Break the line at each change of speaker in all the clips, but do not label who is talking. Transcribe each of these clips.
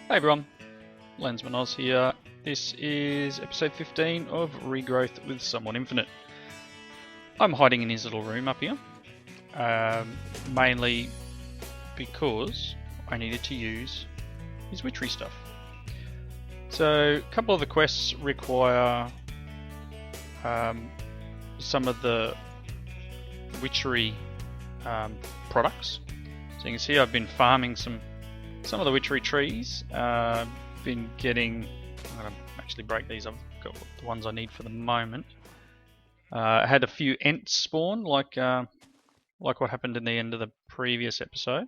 Hey everyone, Lensman Oz here. This is episode 15 of Regrowth with SomewhatInfinite. I'm hiding in his little room up here, mainly because I needed to use his witchery stuff. So a couple of the quests require some of the witchery products. So you can see I've been farming some of the witchery trees. Been getting. I'm going to actually break these. I've got the ones I need for the moment. I had a few ents spawn, like what happened in the end of the previous episode.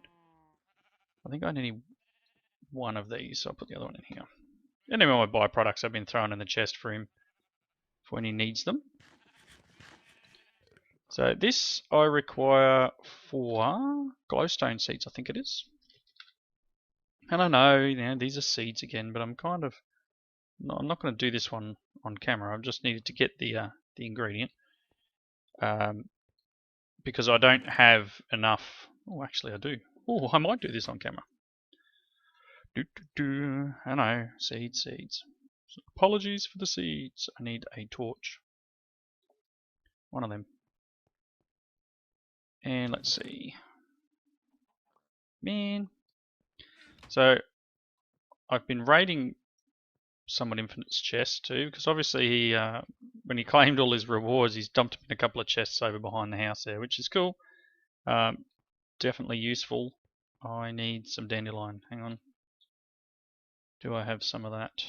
I think I need one of these, so I'll put the other one in here. And then my byproducts I've been throwing in the chest for him for when he needs them. So this I require for glowstone seeds, I think it is. And I know, these are seeds again, but I'm kind of I'm not going to do this one on camera. I've just needed to get the ingredient because I don't have enough. Oh, actually, I do. Oh, I might do this on camera. I know, seeds. So apologies for the seeds. I need a torch. One of them. And let's see. Man. So I've been raiding SomewhatInfinite's chest too, because obviously he, when he claimed all his rewards, he's dumped them in a couple of chests over behind the house there, which is cool. Definitely useful. I need some dandelion. Hang on. Do I have some of that?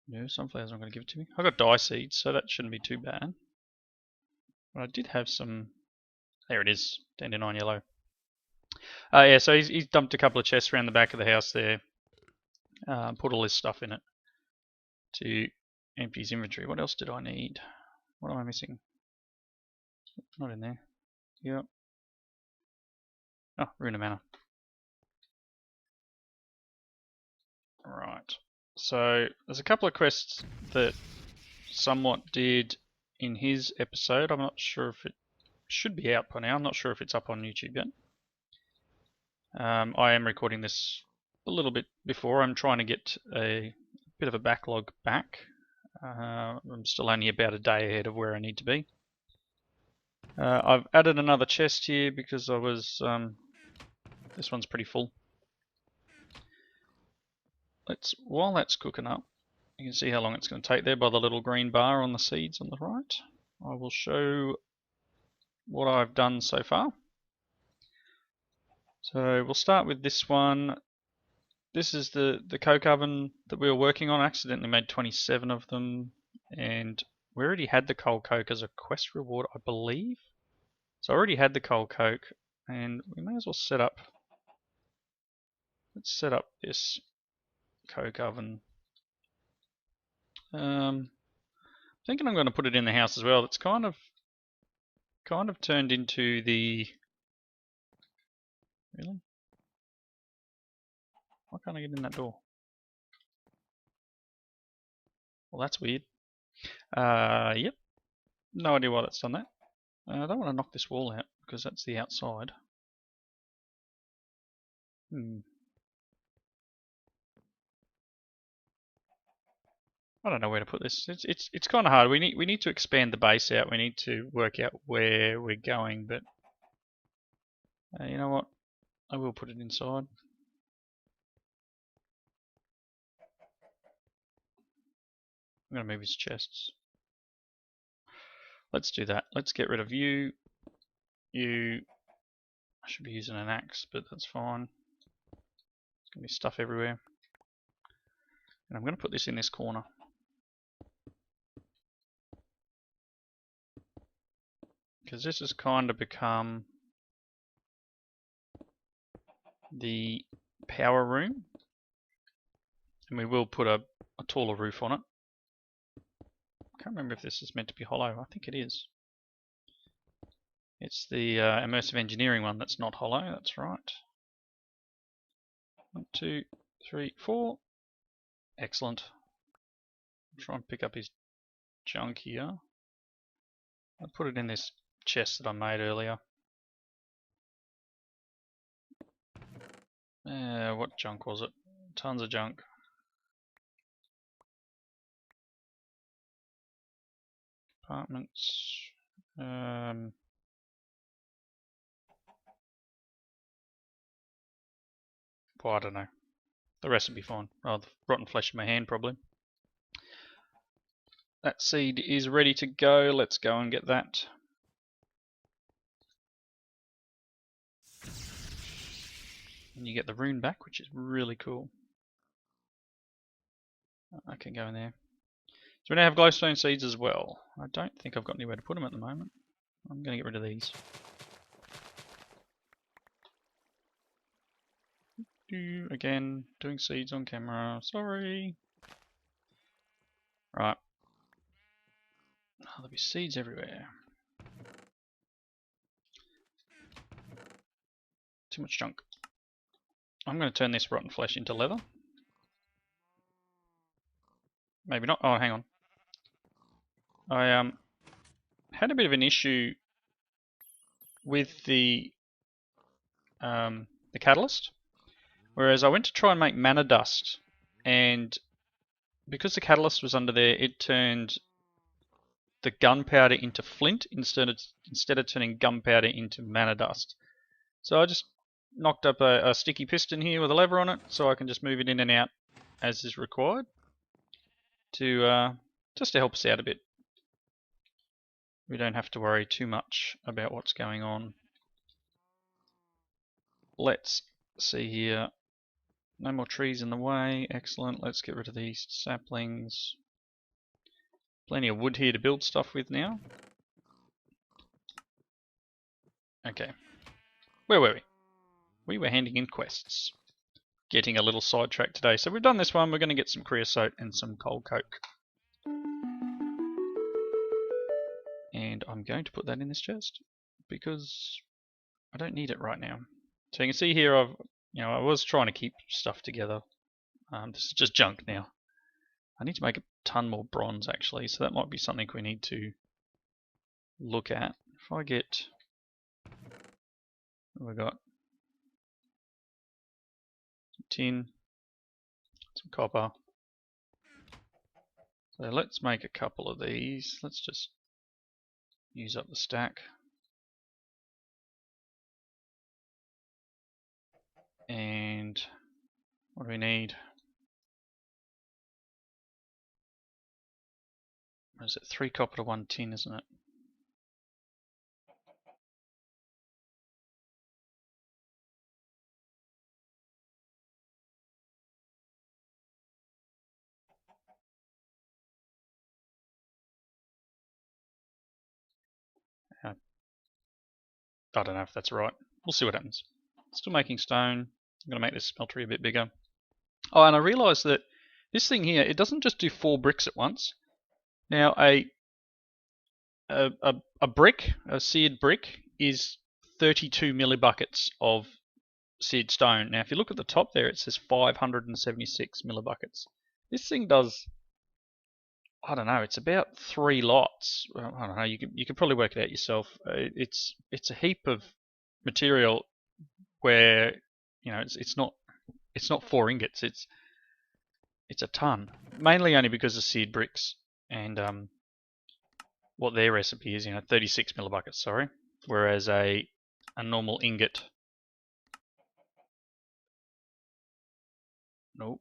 No, sunflower's not going to give it to me. I got dye seeds, so that shouldn't be too bad. But I did have some. There it is, dandelion yellow. Yeah, so he's dumped a couple of chests around the back of the house there. Put all his stuff in it to empty his inventory. What else did I need? What am I missing? Not in there. Yep. Oh, Runa Manor. Right. So there's a couple of quests that Somewhat did in his episode. I'm not sure if it should be out by now. I'm not sure if it's up on YouTube yet. I am recording this a little bit before. I'm trying to get a bit of a backlog back. I'm still only about a day ahead of where I need to be. I've added another chest here because I was. This one's pretty full. While that's cooking up, you can see how long it's going to take there by the little green bar on the seeds on the right. I will show what I've done so far. So we'll start with this one. This is the coke oven that we were working on. I accidentally made 27 of them, and we already had the coal coke as a quest reward, I believe. So I already had the coal coke, and we may as well set up. Let's set up this coke oven. I'm thinking I'm going to put it in the house as well. It's kind of turned into the. Really? Why can't I get in that door? Well, that's weird. Yep. No idea why that's done that. I don't want to knock this wall out because that's the outside. I don't know where to put this. It's kind of hard. We need to expand the base out. We need to work out where we're going. But you know what? I will put it inside. I'm gonna move his chests. Let's do that. Let's get rid of you. You. I should be using an axe, but that's fine. There's gonna be stuff everywhere. And I'm gonna put this in this corner. Because this has kind of become the power room, and we will put a taller roof on it. I can't remember if this is meant to be hollow. I think it is. It's the immersive engineering one that's not hollow. That's right. 1, 2, 3, 4. Excellent. I'll try and pick up his junk here. I'll put it in this chest that I made earlier. What junk was it? Tons of junk. Apartments. Well, I don't know. The rest will be fine. Oh, the rotten flesh in my hand, probably. That seed is ready to go. Let's go and get that. And you get the rune back, which is really cool. I can go in there. So we now have glowstone seeds as well. I don't think I've got anywhere to put them at the moment. I'm going to get rid of these. Again, doing seeds on camera. Sorry. Right. Oh, there'll be seeds everywhere. Too much junk. I'm going to turn this rotten flesh into leather. Maybe not. Oh, hang on. I had a bit of an issue with the catalyst. Whereas I went to try and make mana dust, and because the catalyst was under there, it turned the gunpowder into flint instead of turning gunpowder into mana dust. So I just knocked up a sticky piston here with a lever on it, so I can just move it in and out as is required to just to help us out a bit. We don't have to worry too much about what's going on. Let's see here. No more trees in the way. Excellent. Let's get rid of these saplings. Plenty of wood here to build stuff with now. Okay. Where were we? We were handing in quests. Getting a little sidetracked today. So we've done this one. We're going to get some creosote and some coal coke. And I'm going to put that in this chest because I don't need it right now. So you can see here I was trying to keep stuff together. This is just junk now. I need to make a ton more bronze actually, so that might be something we need to look at. If I get, what have we got? Some tin, some copper. So let's make a couple of these. Let's just use up the stack. And what do we need? What is it? 3 copper to 1 tin, isn't it? I don't know if that's right. We'll see what happens. Still making stone. I'm going to make this smeltery a bit bigger. Oh, and I realised that this thing here, it doesn't just do 4 bricks at once. Now, a brick, a seared brick, is 32 millibuckets of seared stone. Now, if you look at the top there, it says 576 millibuckets. This thing does, I don't know, it's about 3 lots. Well, I don't know, you can probably work it out yourself. It's a heap of material where, you know, it's not 4 ingots, it's a ton. Mainly only because of seared bricks and what their recipe is, 36 millibuckets, sorry. Whereas a normal ingot, nope,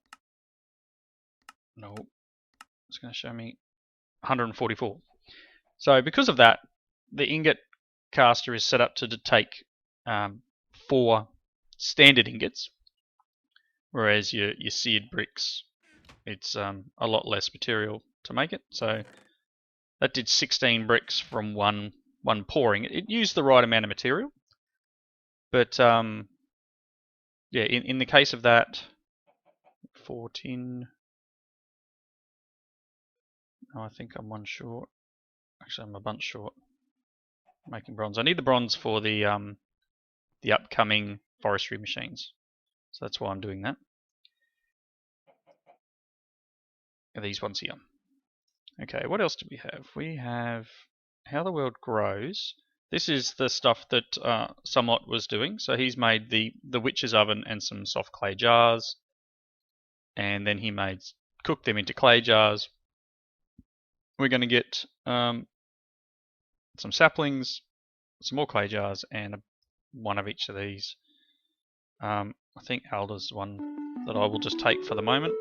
it's going to show me 144. So because of that, the ingot caster is set up to take 4 standard ingots, whereas your seared bricks, it's a lot less material to make it. So that did 16 bricks from one pouring. It used the right amount of material, but yeah, in the case of that, 14. Oh, I think I'm 1 short. Actually, I'm a bunch short. Making bronze. I need the bronze for the upcoming forestry machines, so that's why I'm doing that. These ones here. Okay, what else do we have? We have how the world grows. this is the stuff that Somewhat was doing. So he's made the witch's oven and some soft clay jars, and then he cooked them into clay jars. We're going to get some saplings, some more clay jars, and one of each of these. I think Alder's one that I will just take for the moment.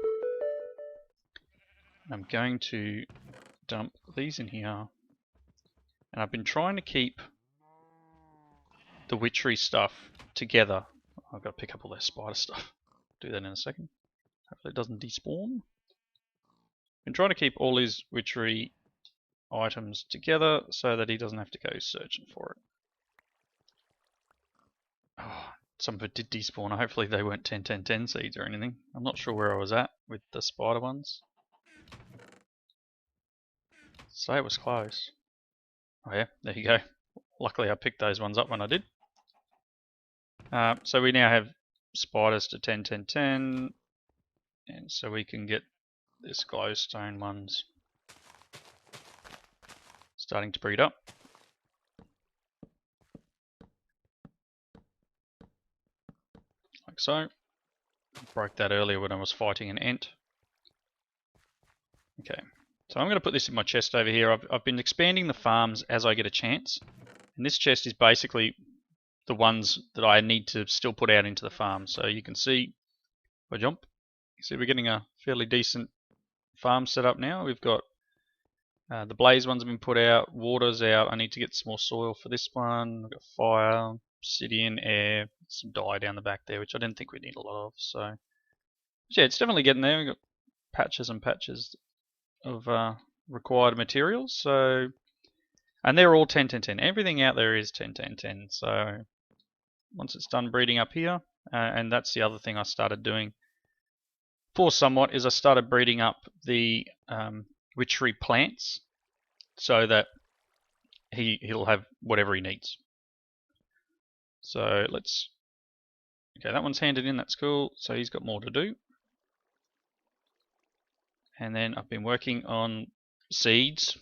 I'm going to dump these in here, and I've been trying to keep the witchery stuff together. I've got to pick up all that spider stuff. Do that in a second. Hopefully it doesn't despawn. Been trying to keep all his witchery items together so that he doesn't have to go searching for it. Oh, some of it did despawn. Hopefully they weren't 10-10-10 seeds or anything. I'm not sure where I was at with the spider ones. Say it was close. Oh yeah, there you go. Luckily I picked those ones up when I did. So we now have spiders to 10-10-10, and so we can get this glowstone ones starting to breed up. Like so. I broke that earlier when I was fighting an ant. Okay, so I'm going to put this in my chest over here. I've been expanding the farms as I get a chance, and this chest is basically the ones that I need to still put out into the farm. So you can see, if I jump, you see we're getting a fairly decent farm set up now. We've got the blaze ones have been put out, water's out. I need to get some more soil for this one. We've got fire, obsidian, air, some dye down the back there, which I didn't think we need a lot of. So yeah, it's definitely getting there. We've got patches and patches of required materials. So, and they're all 10-10-10. Everything out there is 10-10-10. So once it's done breeding up here, and that's the other thing I started doing for Somewhat, is I started breeding up the witchery plants so that he'll have whatever he needs. So okay, that one's handed in, that's cool. So he's got more to do. And then I've been working on seeds.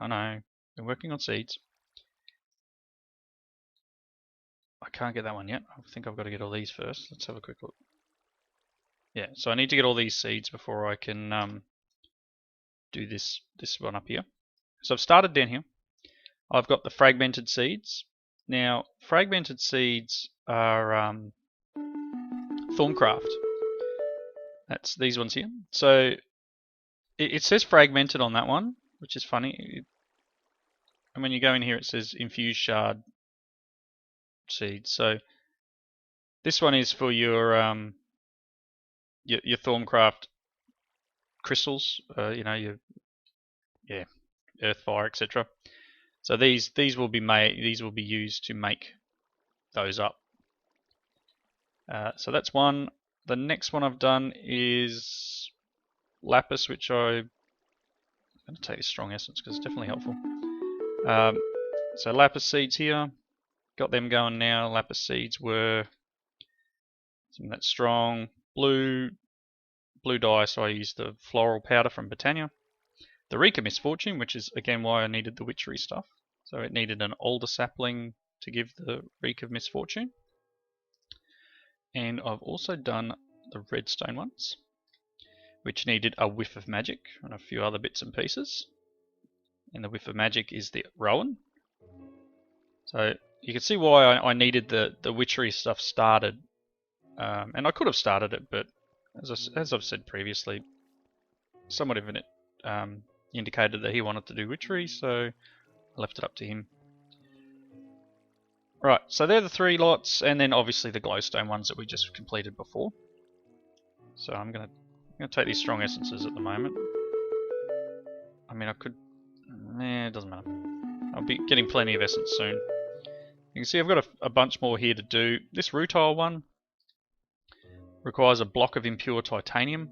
I know, been working on seeds. I can't get that one yet. I think I've got to get all these first. Let's have a quick look. Yeah, so I need to get all these seeds before I can do this one up here. So I've started down here. I've got the fragmented seeds. Now, fragmented seeds are Thorncraft. That's these ones here. So it says fragmented on that one, which is funny. And when you go in here, it says infused shard seeds. So this one is for your Thorncraft crystals. You know, your earth, fire, etc. So these will be made. These will be used to make those up. So that's one. The next one I've done is lapis, which I'm going to take a strong essence because it's definitely helpful. So lapis seeds here, got them going now. Lapis seeds were some of that strong blue dye, so I used the floral powder from Botania. The Reek of Misfortune, which is again why I needed the witchery stuff. So it needed an alder sapling to give the Reek of Misfortune. And I've also done the redstone ones, which needed a whiff of magic and a few other bits and pieces. And the whiff of magic is the Rowan. So you can see why I needed the witchery stuff started. And I could have started it, but as I've said previously, SomewhatInfinite indicated that he wanted to do witchery, so I left it up to him. Right, so they're the three lots, and then obviously the glowstone ones that we just completed before. So I'm gonna take these strong essences at the moment. I mean, I could, it doesn't matter. I'll be getting plenty of essence soon. You can see I've got a bunch more here to do. This rutile one requires a block of impure titanium,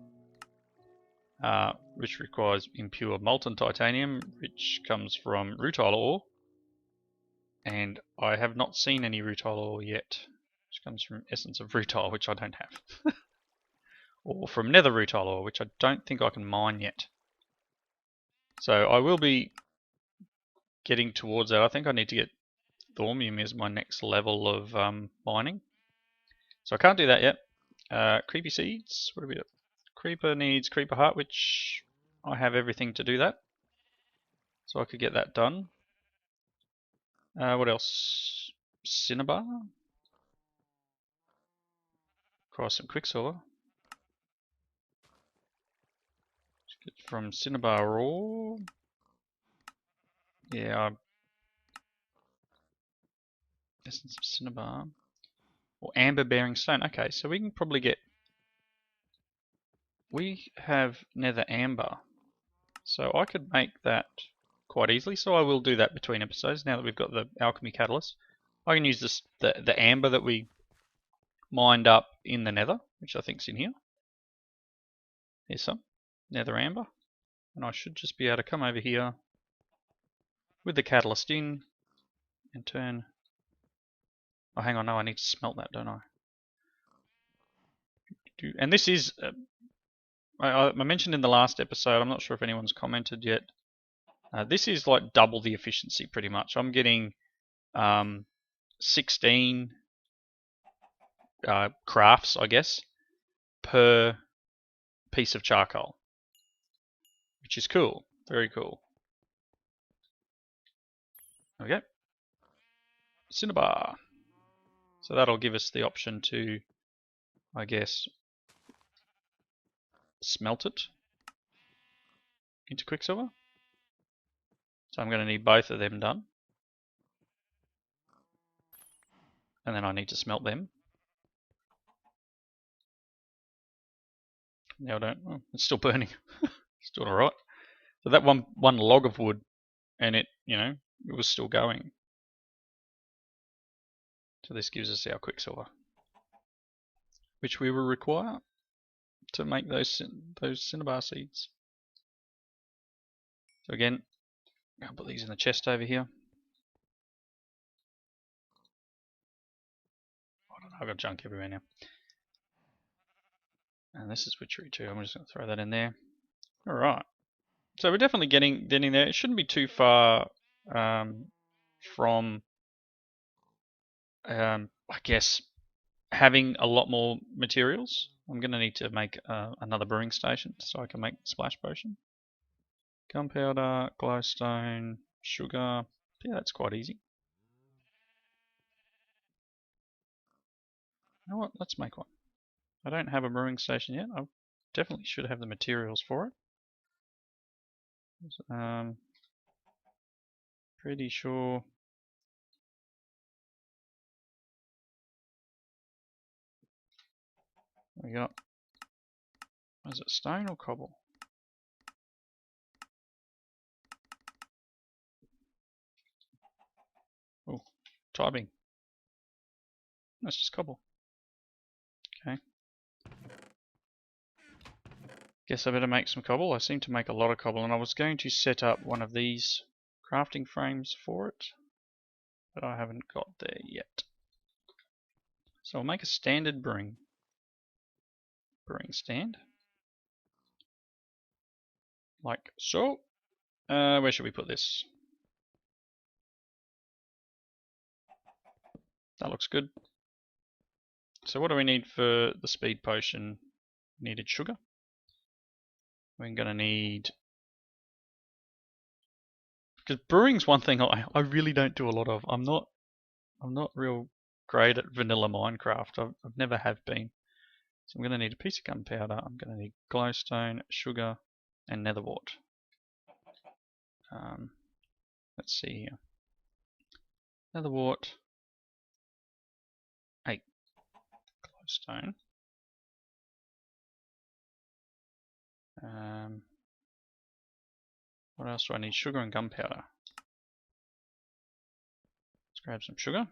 which requires impure molten titanium, which comes from rutile ore. And I have not seen any rutile ore yet, which comes from essence of rutile, which I don't have. Or from nether rutile ore, which I don't think I can mine yet. So I will be getting towards that. I think I need to get thornium is my next level of mining. So I can't do that yet. Creepy seeds, what do we do? Creeper needs creeper heart, which I have everything to do that. So I could get that done. What else? Cinnabar. Try some quicksilver. Get from cinnabar ore. Yeah, essence of cinnabar. Or amber bearing stone. Okay, so we can probably get... We have nether amber. So I could make that quite easily. So I will do that between episodes now that we've got the alchemy catalyst. I can use this the amber that we mined up in the nether, which I think's in here. Here's some nether amber. And I should just be able to come over here with the catalyst in and turn... Oh, hang on, no, I need to smelt that, don't I? And this is... I mentioned in the last episode, I'm not sure if anyone's commented yet, this is like double the efficiency pretty much. I'm getting 16 crafts, I guess, per piece of charcoal, which is cool, very cool. Okay, cinnabar. So that'll give us the option to, I guess, smelt it into quicksilver. So I'm going to need both of them done. And then I need to smelt them. Now I don't. Oh, it's still burning. Still alright. So that one log of wood, and it, you know, it was still going. So this gives us our quicksilver, which we will require to make those cinnabar seeds. So again, I'll put these in the chest over here. I don't know, I've got junk everywhere now. And this is witchery too. I'm just going to throw that in there. All right. So we're definitely getting there. It shouldn't be too far from, I guess, having a lot more materials. I'm going to need to make another brewing station so I can make splash potion. Gunpowder, glowstone, sugar. Yeah, that's quite easy. You know what? Let's make one. I don't have a brewing station yet. I definitely should have the materials for it. Pretty sure. We got. Is it stone or cobble? Oh, typing. That's just cobble. Okay. Guess I better make some cobble. I seem to make a lot of cobble, and I was going to set up one of these crafting frames for it, but I haven't got there yet. So I'll make a standard brewing stand, like so. Where should we put this? That looks good. So what do we need for the speed potion? We needed sugar. We're going to need... Because brewing's one thing I really don't do a lot of. I'm not real great at vanilla Minecraft. I've never have been. So I'm going to need a piece of gunpowder. I'm going to need glowstone, sugar, and nether wart. Let's see here. Nether wart. 8 glowstone. What else do I need? Sugar and gunpowder. Let's grab some sugar.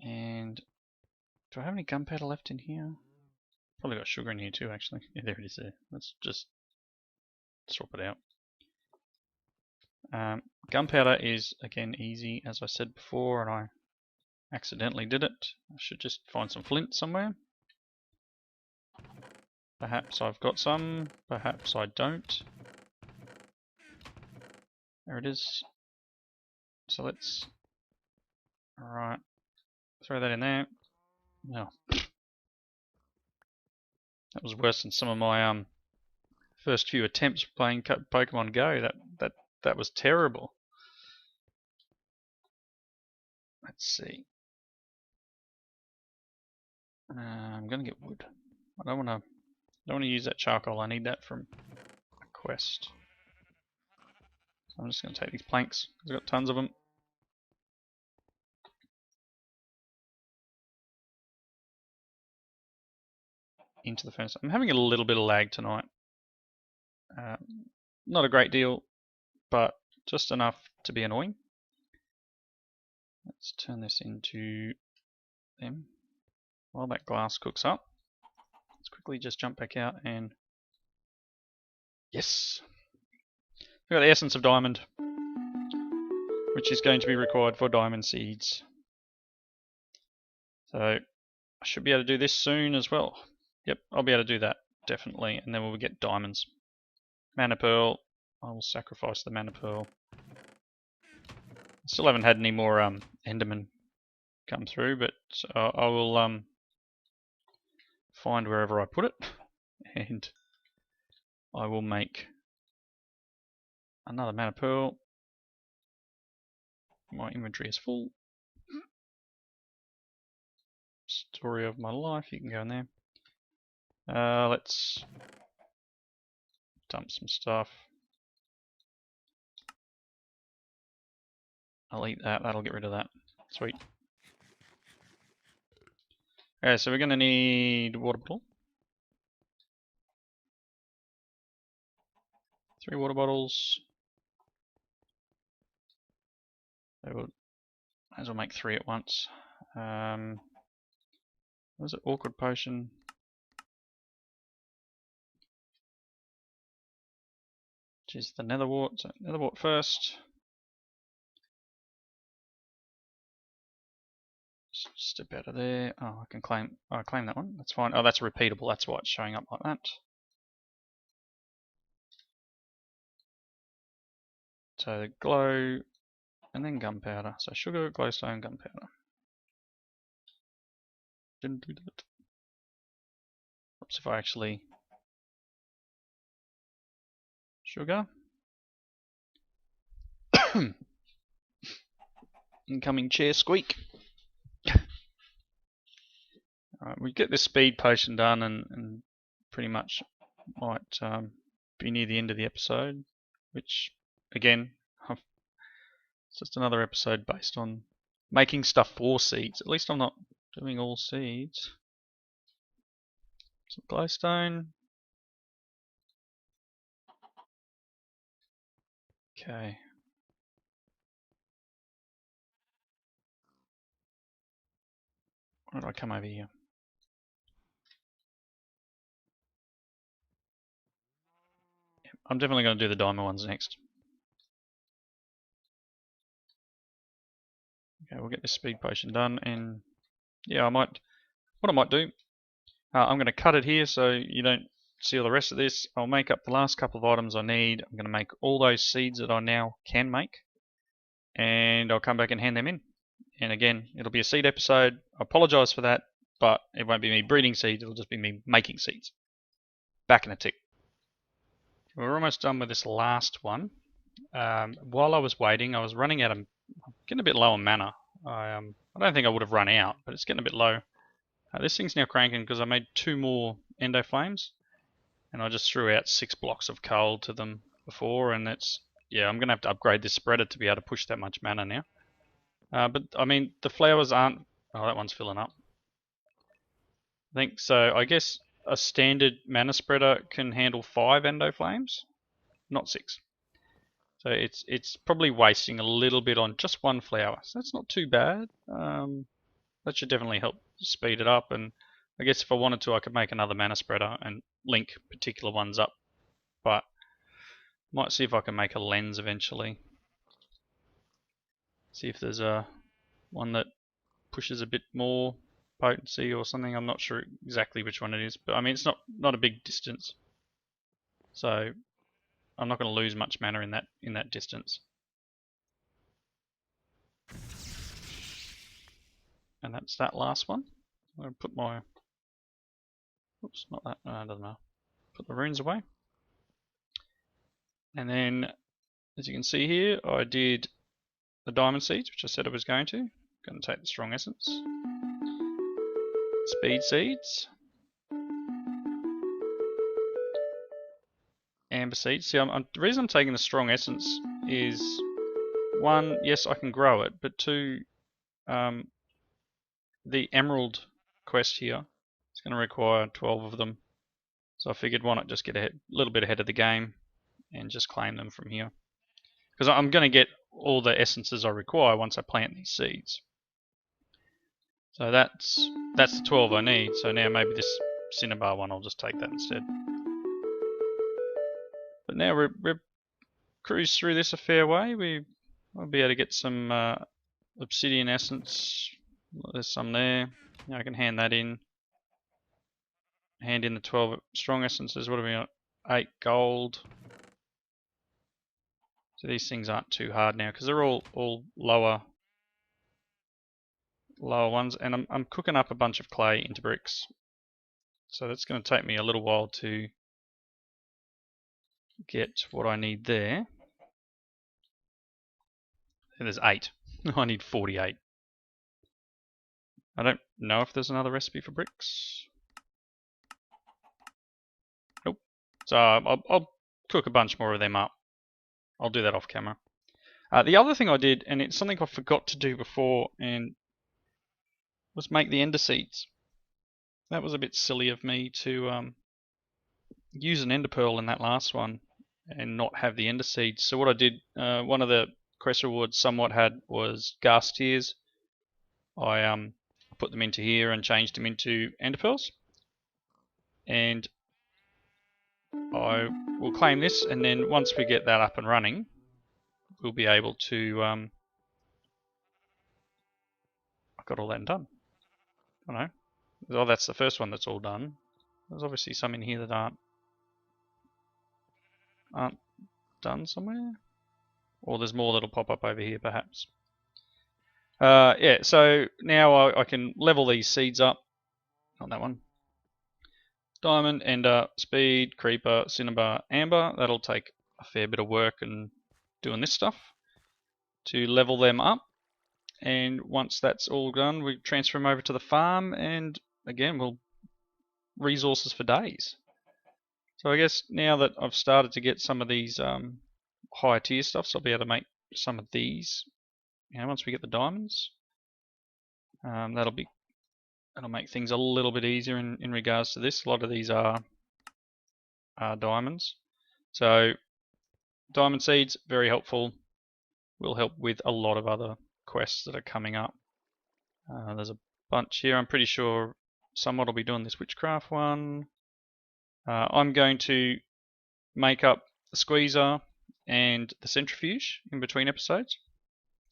And do I have any gunpowder left in here? Probably got sugar in here too, actually. Yeah, there it is there. Let's just swap it out. Gunpowder is, again, easy, as I said before, and I accidentally did it. I should just find some flint somewhere. Perhaps I've got some, perhaps I don't. There it is. So let's, alright, throw that in there. No. That was worse than some of my first few attempts playing Pokemon Go. That was terrible. Let's see. I'm gonna get wood. I don't wanna use that charcoal. I need that from a quest. So I'm just gonna take these planks. I've got tons of them. Into the furnace. I'm having a little bit of lag tonight. Not a great deal, but just enough to be annoying. Let's turn this into them. While that glass cooks up, let's quickly just jump back out and yes! We've got the essence of diamond, which is going to be required for diamond seeds. So I should be able to do this soon as well. Yep, I'll be able to do that, definitely, and then we'll get diamonds. Mana pearl, I will sacrifice the mana pearl. I still haven't had any more endermen come through, but I will find wherever I put it, and I will make another mana pearl. My inventory is full. Story of my life, you can go in there. Let's dump some stuff. I'll eat that, that'll get rid of that. Sweet. Okay, so we're going to need water bottle. 3 water bottles. So we'll, might as well make 3 at once. What was it? Awkward potion. Which is the nether wart. So nether wart first. Step out of there. Oh, I can claim. Oh, I claim that one. That's fine. Oh, that's repeatable. That's why it's showing up like that. So glow, and then gunpowder. So sugar, glowstone, gunpowder. Didn't do that. Oops, if I actually sugar. Incoming chair squeak. Alright, we get this speed potion done and pretty much might be near the end of the episode, which again, it's just another episode based on making stuff for seeds. At least I'm not doing all seeds. Some glowstone. Okay. Why did I come over here? I'm definitely going to do the diamond ones next. Okay, we'll get this speed potion done, and yeah, what I might do, I'm going to cut it here so you don't see all the rest of this. I'll make up the last couple of items I need. I'm going to make all those seeds that I now can make, and I'll come back and hand them in. And again, it'll be a seed episode. I apologise for that, but it won't be me breeding seeds, it'll just be me making seeds. Back in a tick. We're almost done with this last one. While I was waiting, I was running out of, getting a bit low on mana. I don't think I would have run out, but it's getting a bit low. This thing's now cranking because I made 2 more endo flames, and I just threw out 6 blocks of coal to them before, and it's, yeah, I'm going to have to upgrade this spreader to be able to push that much mana now. But I mean, the flowers aren't, oh, that one's filling up. I think so. I guess a standard mana spreader can handle 5 endo flames, not 6. So it's probably wasting a little bit on just 1 flower. So that's not too bad. That should definitely help speed it up. And I guess if I wanted to, I could make another mana spreader and link particular ones up. But might see if I can make a lens eventually. See if there's a one that pushes a bit more potency or something. I'm not sure exactly which one it is, but I mean it's not a big distance, so I'm not going to lose much mana in that distance. And that's that last one. I'm going to put my, oops, not that, no, it doesn't matter. Put the runes away. And then, as you can see here, I did the diamond seeds, which I said I was going to. I'm going to take the strong essence. Speed seeds. Amber seeds. See, the reason I'm taking the strong essence is, one, yes, I can grow it, but two, the emerald quest here is going to require 12 of them. So I figured why not just get a little bit ahead of the game and just claim them from here. Because I'm going to get all the essences I require once I plant these seeds. So that's the 12 I need. So now maybe this cinnabar one, I'll just take that instead. But now we're cruise through this a fair way. We'll be able to get some obsidian essence. There's some there. Now I can hand that in. Hand in the 12 strong essences. What have we got? 8 gold. So these things aren't too hard now because they're all lower ones, and I'm cooking up a bunch of clay into bricks. So that's going to take me a little while to get what I need there. And there's 8. I need 48. I don't know if there's another recipe for bricks. Nope. So I'll cook a bunch more of them up. I'll do that off camera. The other thing I did, and it's something I forgot to do before, and was make the ender seeds. That was a bit silly of me to use an ender pearl in that last one and not have the ender seeds. So what I did, one of the quest rewards Somewhat had was gas tears. I put them into here and changed them into ender pearls. And I will claim this, and then once we get that up and running, we'll be able to... I've got all that done. I don't know. Oh, that's the first one that's all done. There's obviously some in here that aren't done somewhere. Or there's more that'll pop up over here, perhaps. Yeah, so now I can level these seeds up. Not that one. Diamond, ender, speed, creeper, cinnabar, amber. That'll take a fair bit of work and doing this stuff to level them up. And once that's all done, we transfer them over to the farm, and again, we'll resources for days. So I guess now that I've started to get some of these higher tier stuff, so I'll be able to make some of these. You know, once we get the diamonds, that'll make things a little bit easier in regards to this. A lot of these are diamonds, so diamond seeds very helpful. Will help with a lot of other quests that are coming up. There's a bunch here. I'm pretty sure Somewhat will be doing this witchcraft one. I'm going to make up the squeezer and the centrifuge in between episodes,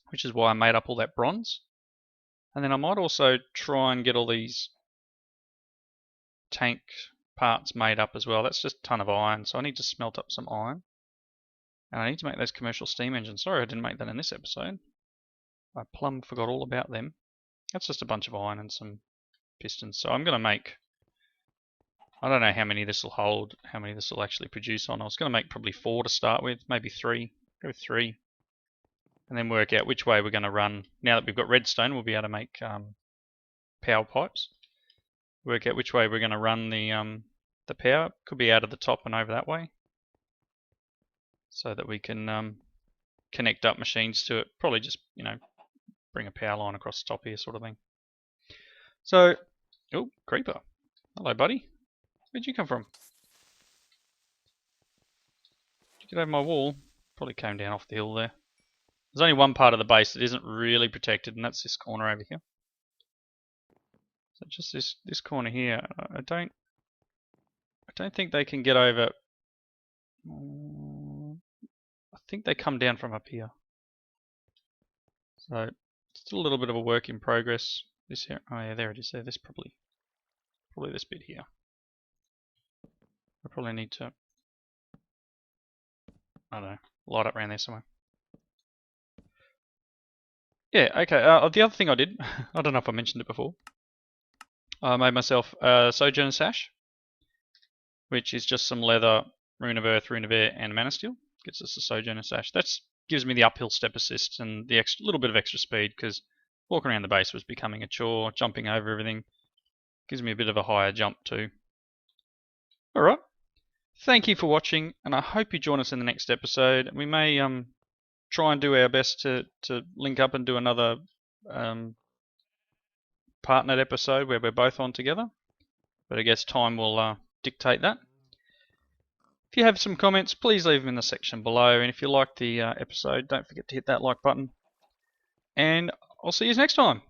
which is why I made up all that bronze. And then I might also try and get all these tank parts made up as well. That's just a ton of iron, so I need to smelt up some iron. And I need to make those commercial steam engines. Sorry I didn't make that in this episode. I plumb forgot all about them. That's just a bunch of iron and some pistons. So I'm going to make... I don't know how many this will hold, how many this will actually produce on. I was going to make probably 4 to start with, maybe 3. Go with 3. And then work out which way we're going to run. Now that we've got redstone, we'll be able to make power pipes. Work out which way we're going to run the power. Could be out of the top and over that way, so that we can connect up machines to it. Probably just, you know, bring a power line across the top here, sort of thing. So, oh, creeper. Hello, buddy. Where'd you come from? Did you get over my wall? Probably came down off the hill there. There's only one part of the base that isn't really protected, and that's this corner over here. So just this corner here. I don't think they can get over. I think they come down from up here. So still a little bit of a work in progress. This here. Oh yeah, there it is. There. This probably this bit here. I probably need to, I don't know, light up around there somewhere. Yeah, okay. The other thing I did, I don't know if I mentioned it before, I made myself a Sojourner Sash, which is just some leather, Rune of Earth, Rune of Air, and Mana Steel. Gets us a Sojourner Sash. That gives me the uphill step assist and the little bit of extra speed, because walking around the base was becoming a chore. Jumping over everything gives me a bit of a higher jump too. Alright, thank you for watching, and I hope you join us in the next episode. We may try and do our best to link up and do another partnered episode where we're both on together, but I guess time will dictate that. If you have some comments, please leave them in the section below, and if you like the episode, don't forget to hit that like button, and I'll see you next time.